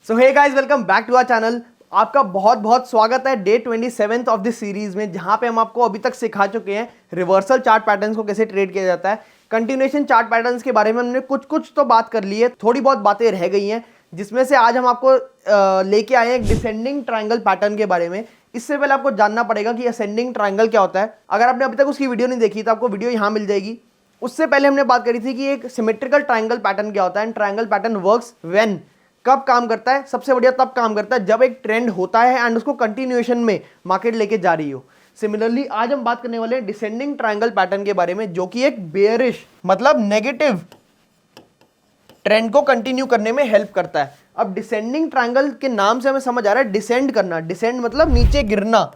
So hey guys, welcome back to our channel. आपका बहुत बहुत स्वागत है डे 27 ऑफ दिस सीरीज में, जहां पे हम आपको अभी तक सिखा चुके हैं रिवर्सल चार्ट पैटर्न्स को कैसे ट्रेड किया जाता है। कंटिन्यूएशन चार्ट पैटर्न्स के बारे में हमने कुछ तो बात कर ली है, थोड़ी बहुत बातें रह गई हैं, जिसमें से आज हम आपको लेके आए हैं एक डिसेंडिंग ट्रायंगल पैटर्न के बारे में। इससे पहले आपको जानना पड़ेगा कि असेंडिंग ट्रायंगल क्या होता है। अगर आपने अभी तक उसकी वीडियो नहीं देखी तो आपको वीडियो यहाँ मिल जाएगी। उससे पहले हमने बात करी थी कि एक सिमेट्रिकल ट्रायंगल पैटर्न क्या होता है, and triangle pattern works when, कब काम करता है। सबसे बढ़िया तब काम करता है जब एक ट्रेंड होता है एंड उसको कंटिन्यूएशन में मार्केट लेके जा रही हो। सिमिलरली आज हम बात करने वाले हैं डिसेंडिंग ट्रायंगल पैटर्न के बारे में, जो कि एक बेयरिश मतलब नेगेटिव ट्रेंड को कंटिन्यू करने में हेल्प करता है। अब डिसेंडिंग ट्रायंगल के नाम से हमें समझ आ रहा है डिसेंड करना। डिसेंड मतलब नीचे गिरना।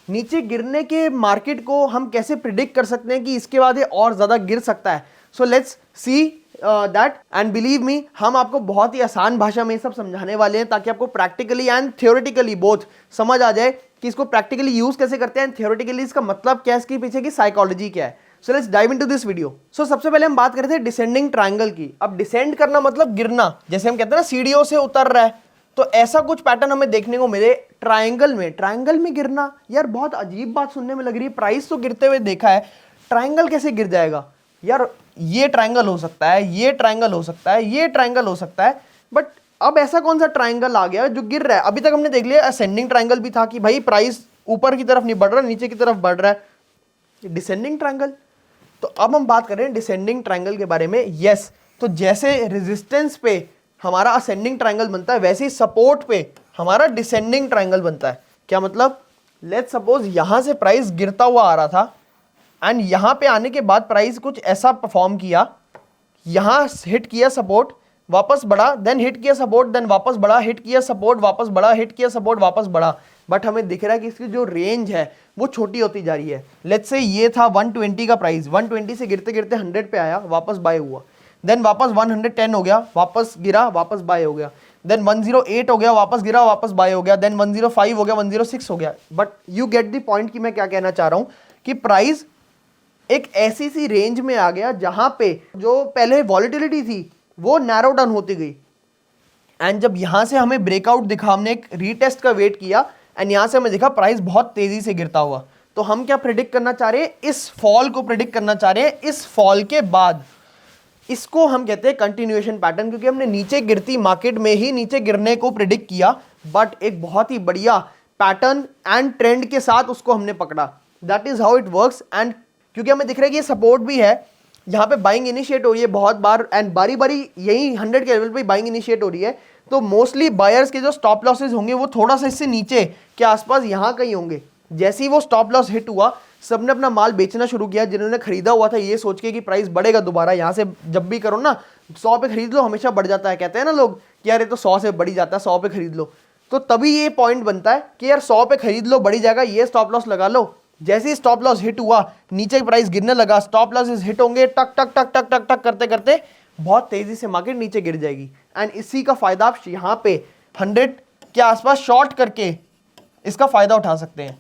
नीचे गिरने के मार्केट को हम कैसे प्रिडिक्ट कर सकते हैं कि इसके बाद ये और ज्यादा गिर सकता है। So let's see that and believe me, हम आपको बहुत ही आसान भाषा में सब समझाने वाले हैं ताकि आपको प्रैक्टिकली एंड थियोरेटिकली बोथ समझ आ जाए कि इसको प्रैक्टिकली यूज कैसे करते हैं, थियोरेटिकली इसका मतलब क्या है, इसके पीछे की साइकोलॉजी क्या है। So let's dive into this video. So सबसे पहले हम बात कर रहे थे डिसेंडिंग ट्रायंगल की। अब डिसेंड करना मतलब गिरना, जैसे हम कहते हैं ना सीढ़ियों से उतर रहा है, तो ऐसा कुछ पैटर्न हमें देखने को मिले ट्रायंगल में। ट्रायंगल में गिरना, यार बहुत अजीब बात सुनने में लग रही है। प्राइस तो गिरते हुए देखा है, ट्रायंगल कैसे गिर जाएगा यार। ये ट्रायंगल हो सकता है, ये ट्रायंगल हो सकता है, ये ट्रायंगल हो सकता है, बट अब ऐसा कौन सा ट्रायंगल आ गया जो गिर रहा है। अभी तक हमने देख लिया असेंडिंग ट्रायंगल भी था कि भाई प्राइस ऊपर की तरफ नहीं बढ़ रहा, नीचे की तरफ बढ़ रहा है। डिसेंडिंग ट्रायंगल, तो अब हम बात कर रहे हैं डिसेंडिंग ट्रायंगल के बारे में। यस, तो जैसे रेजिस्टेंस पे हमारा असेंडिंग ट्रायंगल बनता है, वैसे ही सपोर्ट पे हमारा डिसेंडिंग ट्रायंगल बनता है। क्या मतलब, लेट्स सपोज यहां से प्राइस गिरता हुआ आ रहा था एंड यहां पे आने के बाद प्राइस कुछ ऐसा परफॉर्म किया, यहां हिट किया सपोर्ट, वापस बढ़ा, देन हिट किया सपोर्ट, देन वापस बढ़ा, हिट किया सपोर्ट, वापस बढ़ा, हिट किया सपोर्ट, वापस बढ़ा। बट हमें दिख रहा है कि इसकी जो रेंज है वो छोटी होती जा रही है। लेट्स से ये था 120 का प्राइस, 120 से गिरते गिरते 100 पे आया, वापस बाय हुआ, देन वापस 110 हो गया, वापस गिरा, वापस बाय हो गया, देन 108 हो गया, वापस गिरा, वापस बाय हो गया, देन 105 हो गया, 106 हो गया। But you get the point कि मैं क्या कहना चाह रहा हूं कि प्राइस एक ऐसी सी रेंज में आ गया जहां पे जो पहले वॉलेटिलिटी थी वो नैरो डाउन होती गई। एंड जब यहां से हमें ब्रेकआउट दिखा, हमने एक रीटेस्ट का वेट किया एंड यहां से हमें दिखा प्राइस बहुत तेजी से गिरता हुआ, तो हम क्या प्रिडिक्ट करना चाह रहे हैं, इस फॉल को प्रिडिक्ट करना चाह रहे हैं। इस फॉल के बाद इसको हम कहते हैं कंटिन्यूएशन पैटर्न, क्योंकि हमने नीचे गिरती मार्केट में ही नीचे गिरने को प्रिडिक्ट किया, बट एक बहुत ही बढ़िया पैटर्न एंड ट्रेंड के साथ उसको हमने पकड़ा। That is how it works. And क्योंकि हमें दिख रहा है कि ये सपोर्ट भी है, यहाँ पे बाइंग इनिशिएट हो रही है बहुत बार, एंड बारी बारी यही 100 के लेवल पे बाइंग इनिशिएट हो रही है, तो मोस्टली बायर्स के जो स्टॉप लॉसेस होंगे वो थोड़ा सा इससे नीचे के आसपास यहाँ कहीं होंगे। जैसे ही वो स्टॉप लॉस हिट हुआ, सबने अपना माल बेचना शुरू किया। जिन्होंने खरीदा हुआ था ये सोच के कि प्राइस बढ़ेगा दोबारा, यहाँ से जब भी करो ना 100 पे खरीद लो, हमेशा बढ़ जाता है, कहते हैं ना लोग कि यार ये तो 100 से बढ़ी जाता है, 100 पे खरीद लो। तो तभी ये पॉइंट बनता है कि यार 100 पे खरीद लो, बढ़ी जाएगा, ये स्टॉप लॉस लगा लो। जैसे ही स्टॉप लॉस हिट हुआ, नीचे की प्राइस गिरने लगा, स्टॉप लॉस हिट होंगे, टक टक टक टक टक टक करते करते बहुत तेजी से मार्केट नीचे गिर जाएगी। एंड इसी का फायदा आप यहाँ पे 100 के आसपास शॉर्ट करके इसका फायदा उठा सकते हैं।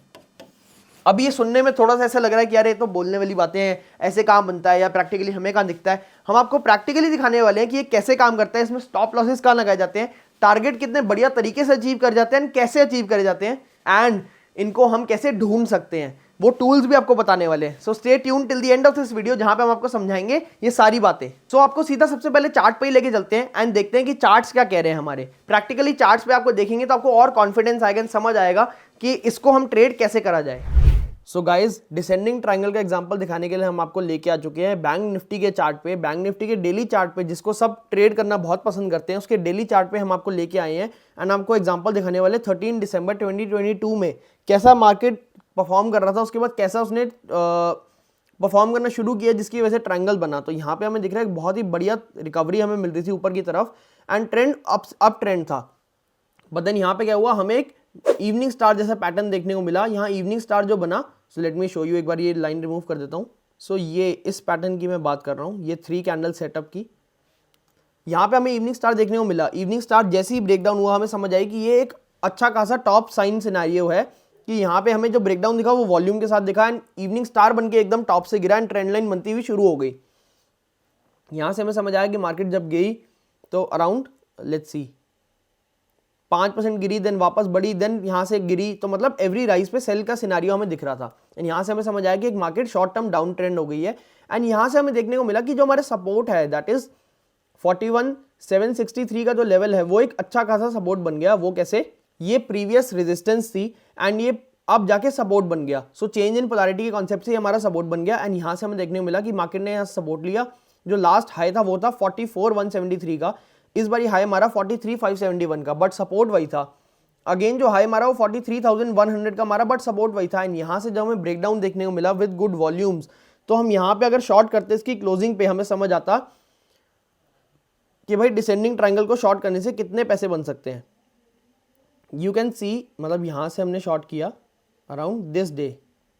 अब ये सुनने में थोड़ा सा ऐसा लग रहा है कि यार ये तो बोलने वाली बातें हैं, ऐसे काम बनता है, या प्रैक्टिकली हमें कहाँ दिखता है। हम आपको प्रैक्टिकली दिखाने वाले हैं कि ये कैसे काम करता है, इसमें स्टॉप लॉसेस कहाँ लगाए जाते हैं, टारगेट कितने बढ़िया तरीके से अचीव कर जाते हैं, कैसे अचीव करे जाते हैं, एंड इनको हम कैसे ढूंढ सकते हैं, वो टूल्स भी आपको बताने वाले हैं। So stay tune till the end of this video, जहां पे हम आपको समझाएंगे ये सारी बातें। सो आपको सीधा सबसे पहले चार्ट पे ही लेके चलते हैं एंड देखते हैं कि चार्ट्स क्या कह रहे हैं हमारे। प्रैक्टिकली चार्ट्स पे आपको देखेंगे तो आपको और कॉन्फिडेंस आएगा, समझ आएगा कि इसको हम ट्रेड कैसे करा जाए। सो गाइज, डिसेंडिंग ट्रायंगल का एग्जांपल दिखाने के लिए हम आपको लेके आ चुके हैं बैंक निफ्टी के चार्ट पे। बैंक निफ्टी के डेली चार्ट पे, जिसको सब ट्रेड करना बहुत पसंद करते हैं, उसके डेली चार्ट पे हम आपको लेके आए हैं एंड आपको एग्जांपल दिखाने वाले 13 दिसंबर 2022 में कैसा मार्केट परफॉर्म कर रहा था, उसके बाद कैसा उसने परफॉर्म करना शुरू किया, जिसकी वजह से ट्रायंगल बना। तो यहाँ पे हमें दिख रहा है बहुत ही बढ़िया रिकवरी हमें मिल रही थी ऊपर की तरफ एंड ट्रेंड अप ट्रेंड था। बट देन यहाँ पे क्या हुआ, हमें एक इवनिंग स्टार जैसा पैटर्न देखने को मिला। यहाँ इवनिंग स्टार जो बना, so let me show you, एक बार ये लाइन रिमूव कर देता हूँ। सो ये इस पैटर्न की मैं बात कर रहा हूँ, ये 3 कैंडल सेटअप की। यहाँ पे हमें इवनिंग स्टार देखने को मिला। इवनिंग स्टार जैसे ही ब्रेकडाउन हुआ, हमें समझ आई कि ये एक अच्छा खासा टॉप साइन सिनेरियो है, कि यहाँ पे हमें जो ब्रेकडाउन दिखा वो वॉल्यूम के साथ दिखा एंड इवनिंग स्टार बनके एकदम टॉप से गिरा एंड ट्रेंड लाइन बनती हुई शुरू हो गई। यहाँ से हमें समझ आया कि मार्केट जब गई तो अराउंड, लेट्स सी, 5% गिरी, देन वापस बढ़ी, देन यहाँ से गिरी, तो मतलब एवरी राइज पे सेल का सिनारियो हमें दिख रहा था। एंड यहाँ से हमें समझ आया कि एक market short term down trend हो गई है। एंड यहाँ से हमें देखने को मिला कि जो हमारे सपोर्ट है दैट इज 41,763 का जो लेवल है वो एक अच्छा खासा सपोर्ट बन गया। वो कैसे? ये प्रीवियस रेजिस्टेंस थी एंड ये अब जाके सपोर्ट बन गया। सो चेंज इन पोलैरिटी के कॉन्सेप्ट से हमारा सपोर्ट बन गया। एंड यहाँ से हमें देखने को मिला कि मार्केट ने यहाँ सपोर्ट लिया। जो लास्ट हाई था वो था 44,173 का, इस बारी हाई हमारा 43,571 का, बट सपोर्ट वही था। अगेन जो हाई हमारा वो 43,100 का हमारा, बट सपोर्ट वही था। एंड यहाँ से जब हमें ब्रेकडाउन देखने को मिला विद गुड वॉल्यूम्स, तो हम यहाँ पे अगर शॉर्ट करते इसकी क्लोजिंग पे हमें समझ आता कि भाई डिसेंडिंग ट्रायंगल को शॉर्ट करने से कितने पैसे बन सकते हैं। यू कैन सी, मतलब यहाँ से हमने शॉर्ट किया अराउंड दिस डे,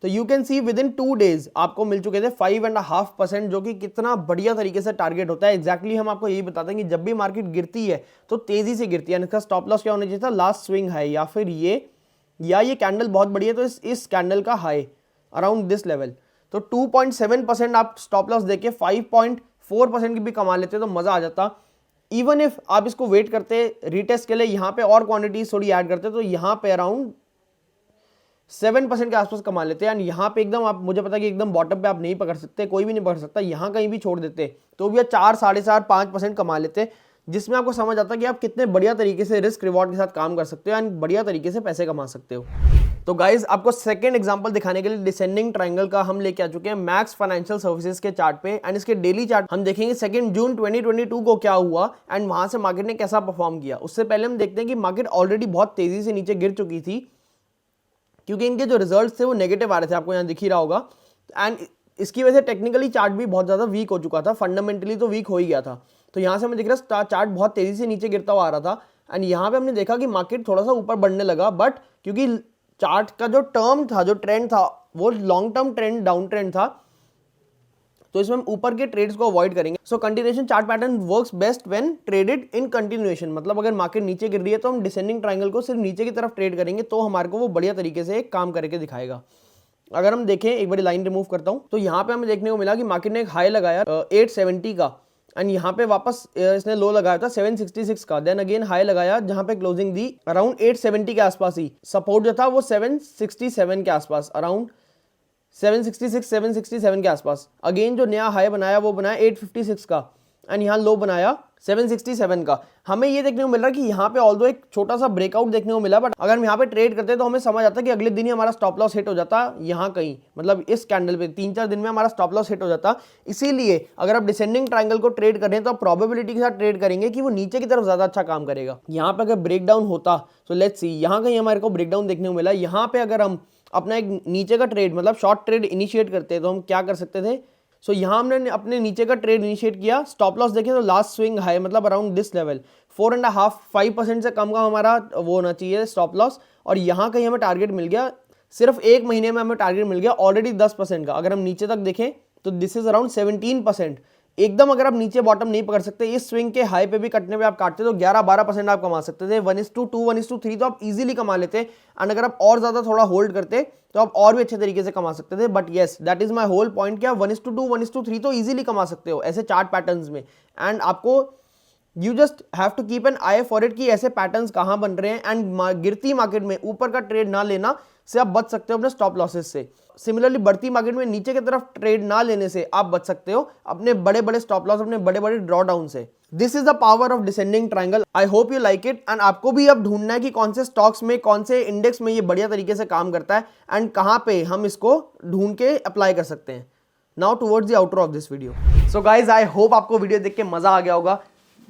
तो you can see with in 2 days आपको मिल चुके थे 5.5%, जो कि कितना बढ़िया तरीके से टारगेट होता है। एग्जैक्टली हम आपको यही बताते हैं कि जब भी मार्केट गिरती है तो तेजी से गिरती है। इसका स्टॉप लॉस क्या होना चाहिए था? लास्ट स्विंग हाई, या फिर ये कैंडल बहुत बढ़िया, तो इस कैंडल का हाई अराउंड दिस लेवल। तो 2.7% आप स्टॉप लॉस देके 5.4% की भी कमा लेते तो मजा आ जाता। इवन इफ आप इसको वेट करते रीटेस्ट के लिए, यहाँ पे और क्वांटिटी थोड़ी ऐड करते, तो यहाँ पे अराउंड 7% के आसपास कमा लेते हैं। यहाँ पे एकदम आप, मुझे पता है कि एकदम बॉटम पे आप नहीं पकड़ सकते, कोई भी नहीं पकड़ सकता, यहाँ कहीं भी छोड़ देते तो भी 4, 4.5, 5% कमा लेते, जिसमें आपको समझ आता है कि आप कितने बढ़िया तरीके से रिस्क रिवॉर्ड के साथ काम कर सकते हो एंड बढ़िया तरीके से पैसे कमा सकते हो। तो गाइज आपको सेकंड एग्जांपल दिखाने के लिए डिसेंडिंग ट्रायंगल का हम लेके आ चुके हैं मैक्स फाइनेंशियल सर्विसेज के चार्ट पे। एंड इसके डेली चार्ट हम देखेंगे 2 जून 2022 को क्या हुआ एंड वहां से मार्केट ने कैसा परफॉर्म किया। उससे पहले हम देखते हैं कि मार्केट ऑलरेडी बहुत तेजी से नीचे गिर चुकी थी, क्योंकि इनके जो रिजल्ट्स थे वो नेगेटिव आ रहे थे, आपको यहाँ दिख ही रहा होगा। एंड इसकी वजह से टेक्निकली चार्ट भी बहुत ज़्यादा वीक हो चुका था, फंडामेंटली तो वीक हो ही गया था। तो यहाँ से हमें दिख रहा है चार्ट बहुत तेज़ी से नीचे गिरता हुआ आ रहा था। एंड यहाँ पे हमने देखा कि मार्केट थोड़ा सा ऊपर बढ़ने लगा, बट क्योंकि चार्ट का जो टर्म था, जो ट्रेंड था, वो long term trend, down trend था, तो इसमें हम ऊपर के ट्रेड्स को अवॉइड करेंगे। So continuation chart pattern works best when traded in continuation, मतलब अगर मार्केट नीचे गिर रही है तो हम डिसेंडिंग ट्रायंगल को सिर्फ नीचे की तरफ ट्रेड करेंगे, तो हमारे को वो बढ़िया तरीके से एक काम करके दिखाएगा। अगर हम देखें, एक बार लाइन रिमूव करता हूं, तो यहाँ पे हमें देखने को मिला कि मार्केट ने एक हाई लगाया 870 का, एंड यहाँ पे वापस इसने लो लगाया था 766 का, देन अगेन हाई लगाया जहां पे क्लोजिंग दी अराउंड 870 के आसपास ही। सपोर्ट जो था वो 767 के आसपास, अराउंड 766 767 के आसपास। अगेन जो नया हाई बनाया वो बनाया 856 का, एंड यहाँ लो बनाया 767 का। हमें ये देखने को मिल रहा है कि यहाँ पे ऑल्दो एक छोटा सा ब्रेकआउट देखने को मिला, बट अगर हम यहाँ पे ट्रेड करते तो हमें समझ आता कि अगले दिन ही हमारा स्टॉप लॉस हिट हो जाता यहाँ कहीं, मतलब इस कैंडल पे 3-4 दिन में हमारा स्टॉप लॉस हिट हो जाता। इसीलिए अगर आप डिसेंडिंग ट्रायंगल को ट्रेड करें तो आप प्रोबेबिलिटी के साथ ट्रेड करेंगे कि वो नीचे की तरफ ज्यादा अच्छा काम करेगा। यहाँ पे अगर ब्रेकडाउन होता, सो लेट्स सी, यहाँ कहीं हमारे को ब्रेकडाउन देखने को मिला। यहाँ पे अगर हम अपना एक नीचे का ट्रेड, मतलब शॉर्ट ट्रेड इनिशिएट करते हैं तो हम क्या कर सकते थे? सो यहाँ हमने अपने नीचे का ट्रेड इनिशिएट किया। स्टॉप लॉस देखें तो लास्ट स्विंग हाई, मतलब अराउंड दिस लेवल 4.5-5% से कम का हमारा वो होना चाहिए स्टॉप लॉस, और यहाँ कहीं हमें टारगेट मिल गया, सिर्फ 1 महीने में हमें टारगेट मिल गया ऑलरेडी 10% का। अगर हम नीचे तक देखें तो दिस इज अराउंड 17%। एकदम अगर आप नीचे बॉटम नहीं पकड़ सकते, इस स्विंग के हाई पे भी कटने पे आप काटते तो 11-12% आप कमा सकते थे। 1:2, 1:3 तो आप इजीली कमा लेते, एंड अगर आप और ज्यादा थोड़ा होल्ड करते तो आप और भी अच्छे तरीके से कमा सकते थे। But yes, that is my whole point, क्या 1:2, 1:3 तो इजीली कमा सकते हो ऐसे चार्ट पैटर्न्स में। एंड आपको you just have to keep an eye for it कि ऐसे पैटर्न्स कहां बन रहे हैं, एंड गिरती मार्केट में ऊपर का ट्रेड ना लेना से आप बच सकते हो अपने स्टॉप लॉसेस से। सिमिलरली बढ़ती मार्केट में नीचे की तरफ ट्रेड ना लेने से आप बच सकते हो अपने बड़े बड़े स्टॉप लॉस, अपने बड़े बड़े ड्रॉ डाउन से। This is the power of descending triangle. I hope you like it, and आपको भी अब ढूंढना है कि कौन से स्टॉक्स में, कौन से इंडेक्स में ये बढ़िया तरीके से काम करता है, एंड कहां पे हम इसको ढूंढ के अप्लाई कर सकते हैं। Now towards the outer of this video. So guys, I hope आपको वीडियो देख के मजा आ गया होगा।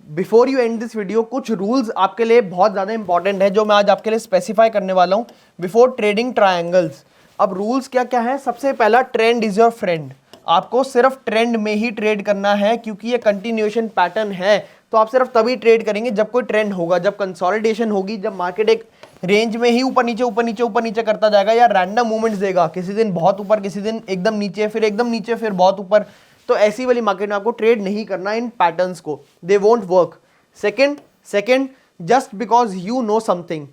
Before you and this video, कुछ रूल्स आपके लिए बहुत ज़्यादा इंपॉर्टेंट है जो मैं आज आपके लिए स्पेसिफाई करने वाला हूँ बिफोर ट्रेडिंग ट्रायंगल्स। अब रूल्स क्या क्या है? सबसे पहला, ट्रेंड इज योर फ्रेंड। आपको सिर्फ ट्रेंड में ही ट्रेड करना है, क्योंकि ये कंटिन्यूएशन पैटर्न है, तो आप सिर्फ तभी ट्रेड करेंगे जब कोई ट्रेंड होगा, जब कंसोलिडेशन होगी, जब मार्केट एक रेंज में ही ऊपर नीचे ऊपर नीचे ऊपर नीचे करता जाएगा, या रैंडम मूवमेंट्स देगा, किसी दिन बहुत ऊपर, किसी दिन एकदम नीचे, फिर एकदम नीचे, फिर बहुत ऊपर। तो ऐसी वाली मार्केट में आपको ट्रेड नहीं करना इन पैटर्न्स को, they won't work. Second, just because you know something,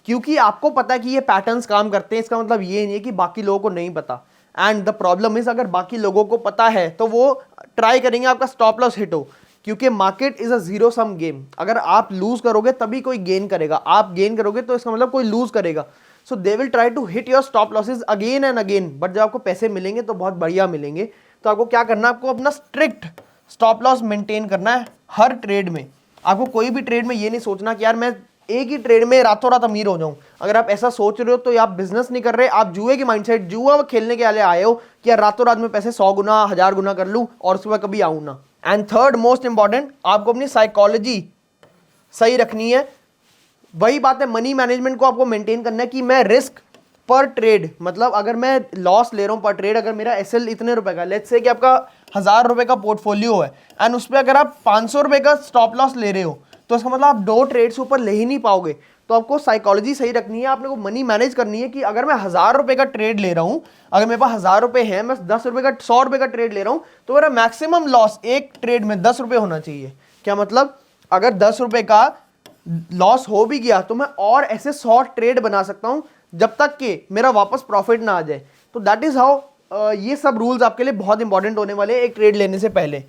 क्योंकि आपको पता है कि ये पैटर्न्स काम करते हैं, इसका मतलब ये नहीं है कि बाकी लोगों को नहीं पता। एंड द प्रॉब्लम इज, अगर बाकी लोगों को पता है तो वो ट्राई करेंगे आपका स्टॉप लॉस हिट हो, क्योंकि market is a zero sum game. अगर आप लूज करोगे तभी कोई गेन करेगा, आप गेन करोगे तो इसका मतलब कोई लूज करेगा। So they will try to hit your stop losses again and again, but जब आपको पैसे मिलेंगे तो बहुत बढ़िया मिलेंगे। तो आपको क्या करना है, आपको अपना स्ट्रिक्ट स्टॉप लॉस मेंटेन करना है हर ट्रेड में। आपको कोई भी ट्रेड में ये नहीं सोचना कि यार मैं एक ही ट्रेड में रातों रात अमीर हो जाऊं। अगर आप ऐसा सोच रहे हो तो आप बिजनेस नहीं कर रहे, आप जुए की माइंडसेट, जुआ खेलने के लिए आए हो कि यार रातों रात में पैसे 100 गुना 1000 गुना कर लूं और सुबह कभी आऊं ना। एंड थर्ड मोस्ट इंपॉर्टेंट, आपको अपनी साइकोलॉजी सही रखनी है। वही बात है, मनी मैनेजमेंट को आपको मेंटेन करना है कि मैं रिस्क पर ट्रेड, मतलब अगर मैं लॉस ले रहा हूं पर ट्रेड, अगर मेरा एसएल इतने रुपए का, लेट्स से कि आपका 1000 रुपए का पोर्टफोलियो है एंड उस पर अगर आप 500 रुपए का स्टॉप लॉस ले रहे हो तो इसका मतलब आप 2 ट्रेड से ऊपर ले ही नहीं पाओगे। तो आपको साइकोलॉजी सही रखनी है, आपने को मनी मैनेज करनी है कि अगर मैं 1000 रुपए का ट्रेड ले रहा हूं, अगर मेरे पास 1000 रुपए है, मैं 10 रुपए का 100 रुपए का ट्रेड ले रहा हूं, तो मेरा मैक्सिमम लॉस एक ट्रेड में 10 रुपए होना चाहिए। क्या मतलब, अगर 10 रुपए का लॉस हो भी गया तो मैं और ऐसे 100 ट्रेड बना सकता हूं जब तक कि मेरा वापस प्रॉफिट ना आ जाए। तो दैट इज हाउ ये सब रूल्स आपके लिए बहुत इंपॉर्टेंट होने वाले एक ट्रेड लेने से पहले।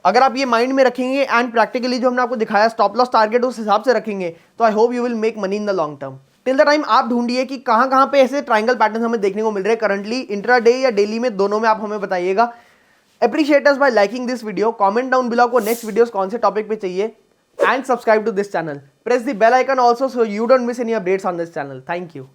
अगर आप ये माइंड में रखेंगे एंड प्रैक्टिकली जो हमने आपको दिखाया स्टॉप लॉस टारगेट उस हिसाब से रखेंगे, तो I hope you will make money in the long term. Till the time आप ढूंढिए कि कहां कहां पे ऐसे ट्रायंगल पैटर्न हमें देखने को मिल रहे हैं करंटली, इंट्राडे या डेली में, दोनों में आप हमें बताइएगा। Appreciate us by liking this video, comment down below को नेक्स्ट वीडियोस कौन से टॉपिक पे चाहिए, and subscribe to this channel. Press the bell icon also so you don't miss any updates on this channel. Thank you.